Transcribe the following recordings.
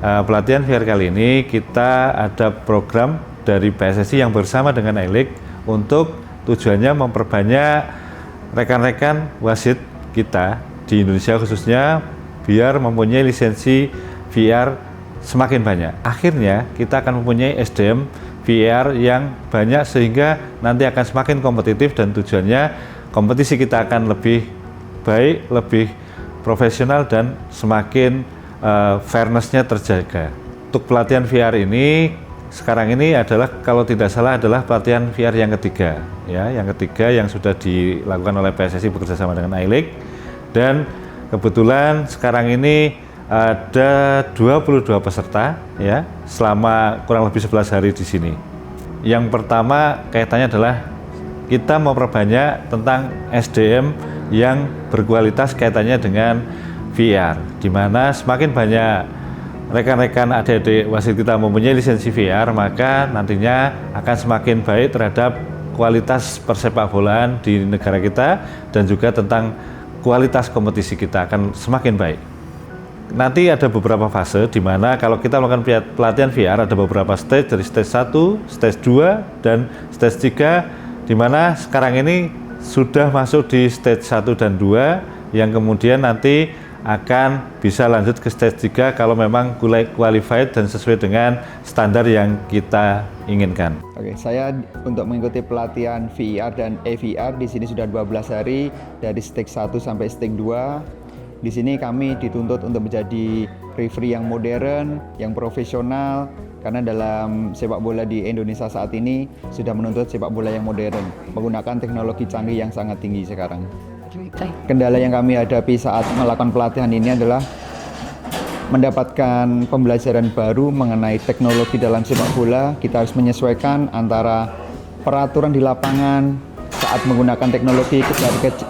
pelatihan VR kali ini kita ada program dari PSSI yang bersama dengan iLeague untuk tujuannya memperbanyak rekan-rekan wasit kita di Indonesia khususnya biar mempunyai lisensi VR semakin banyak. Akhirnya kita akan mempunyai SDM VR yang banyak sehingga nanti akan semakin kompetitif dan tujuannya kompetisi kita akan lebih baik, lebih profesional dan semakin fairness-nya terjaga. Untuk pelatihan VR ini sekarang ini adalah kalau tidak salah adalah pelatihan VR yang ketiga, ya, yang ketiga yang sudah dilakukan oleh PSSI bekerjasama dengan iLeague dan kebetulan sekarang ini ada 22 peserta ya selama kurang lebih 11 hari di sini. Yang pertama kaitannya adalah kita memperbanyak tentang SDM yang berkualitas kaitannya dengan VR, di mana semakin banyak rekan-rekan adik-adik wasit kita mempunyai lisensi VR, maka nantinya akan semakin baik terhadap kualitas persepak bolaan di negara kita dan juga tentang kualitas kompetisi kita akan semakin baik. Nanti ada beberapa fase di mana kalau kita melakukan pelatihan VR ada beberapa stage dari stage 1, stage 2, dan stage 3 di mana sekarang ini sudah masuk di stage 1 dan 2 yang kemudian nanti akan bisa lanjut ke stage 3 kalau memang qualified dan sesuai dengan standar yang kita inginkan. Oke, saya untuk mengikuti pelatihan VR dan EVR di sini sudah 12 hari dari stage 1 sampai stage 2. Di sini kami dituntut untuk menjadi referee yang modern, yang profesional, karena dalam sepak bola di Indonesia saat ini sudah menuntut sepak bola yang modern, menggunakan teknologi canggih yang sangat tinggi sekarang. Kendala yang kami hadapi saat melakukan pelatihan ini adalah mendapatkan pembelajaran baru mengenai teknologi dalam sepak bola. Kita harus menyesuaikan antara peraturan di lapangan saat menggunakan teknologi,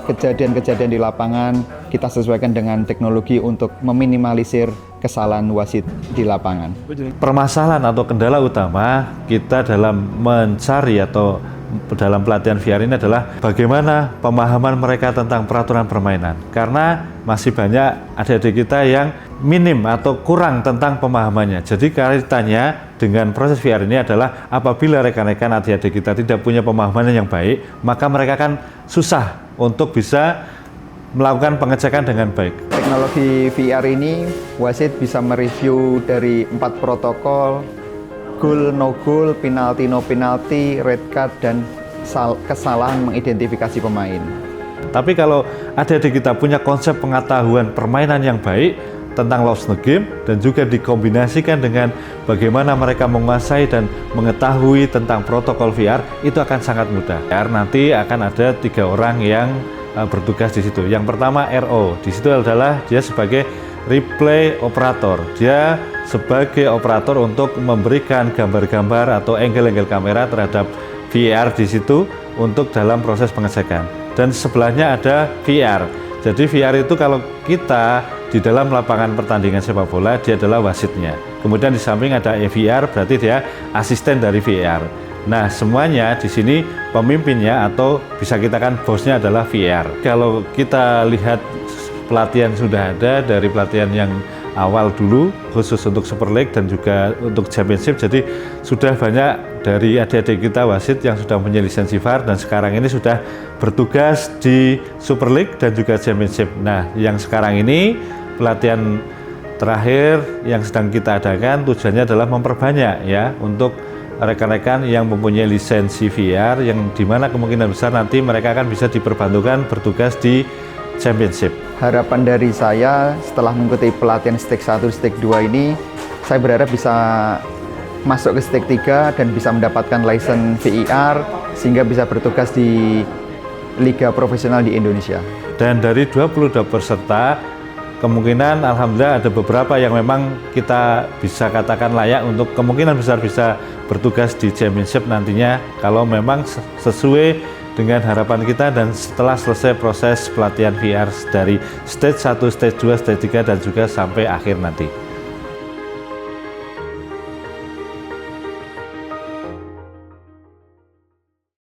kejadian-kejadian di lapangan kita sesuaikan dengan teknologi untuk meminimalisir kesalahan wasit di lapangan. Permasalahan atau kendala utama kita dalam mencari atau dalam pelatihan VR ini adalah bagaimana pemahaman mereka tentang peraturan permainan, karena masih banyak adik-adik kita yang minim atau kurang tentang pemahamannya. Jadi kaitannya dengan proses VR ini adalah apabila rekan-rekan adik-adik kita tidak punya pemahaman yang baik, maka mereka akan susah untuk bisa melakukan pengecekan dengan baik. Teknologi VR ini wasit bisa mereview dari 4 protokol, goal, no goal, penalti, no penalti, red card, dan kesalahan mengidentifikasi pemain. Tapi kalau adik-adik kita punya konsep pengetahuan permainan yang baik tentang lost the game dan juga dikombinasikan dengan bagaimana mereka menguasai dan mengetahui tentang protokol VR, itu akan sangat mudah. Nanti akan ada 3 orang yang bertugas di situ. Yang pertama RO, di situ adalah dia sebagai replay operator. Dia sebagai operator untuk memberikan gambar-gambar atau angle-angle kamera terhadap VR di situ untuk dalam proses pengecekan. Dan sebelahnya ada VR. Jadi VR itu kalau kita di dalam lapangan pertandingan sepak bola dia adalah wasitnya. Kemudian di samping ada EVR, berarti dia asisten dari VR. Nah, semuanya di sini pemimpinnya atau bisa kita kan bosnya adalah VR. Kalau kita lihat pelatihan sudah ada dari pelatihan yang awal dulu khusus untuk Super League dan juga untuk Championship, jadi sudah banyak dari adik-adik kita wasit yang sudah punya lisensi VAR dan sekarang ini sudah bertugas di Super League dan juga Championship. Nah, yang sekarang ini pelatihan terakhir yang sedang kita adakan tujuannya adalah memperbanyak ya untuk rekan-rekan yang mempunyai lisensi VR yang dimana kemungkinan besar nanti mereka akan bisa diperbantukan bertugas di Championship. Harapan dari saya setelah mengikuti pelatihan stage 1, stage 2 ini, saya berharap bisa masuk ke stage 3 dan bisa mendapatkan license VIR sehingga bisa bertugas di liga profesional di Indonesia. Dan dari 22 peserta, kemungkinan alhamdulillah ada beberapa yang memang kita bisa katakan layak untuk kemungkinan besar bisa bertugas di Championship nantinya kalau memang sesuai dengan harapan kita dan setelah selesai proses pelatihan VR dari stage 1, stage 2, stage 3 dan juga sampai akhir nanti.